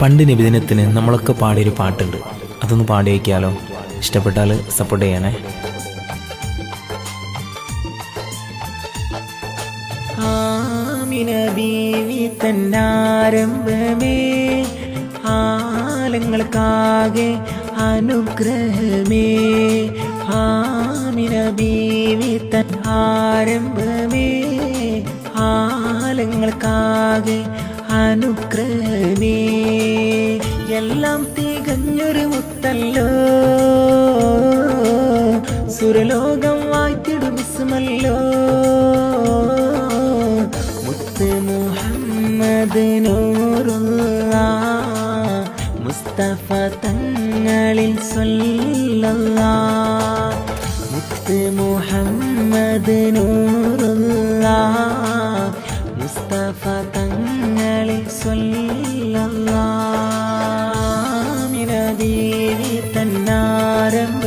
പണ്ട് നിബിദിനത്തിന് നമ്മളൊക്കെ പാടിയൊരു പാട്ടുണ്ട്, അതൊന്ന് പാടി വയ്ക്കാലോ. ഇഷ്ടപ്പെട്ടാൽ സപ്പോർട്ട് ചെയ്യണേ. ആമിന ബീവി തന്നാരംഭമേ, ആലങ്ങൾക്കാകെ അനുഗ്രഹമേ. ആമിന ബീവി തന്നാരംഭമേ, ആലങ്ങൾക്കാകെ അനുഗ്രഹമേ. എല്ലാം തികഞ്ഞൊരു മുത്തല്ലോ, സുരലോകം വാഴ്ത്തിടും വിസ്മല്ലോ. മുത്ത് മുഹമ്മദ് നൂറുള്ള മുസ്തഫ തങ്ങളിൽ സ്വല്ലല്ലാഹ്. മുത്ത് മുഹമ്മദ് നൂറുള്ള മുസ്തഫ തങ്ങളിൽ സ്വല്ലല്ലാഹ്. ആമിന ബീവി തന്നാരംഭ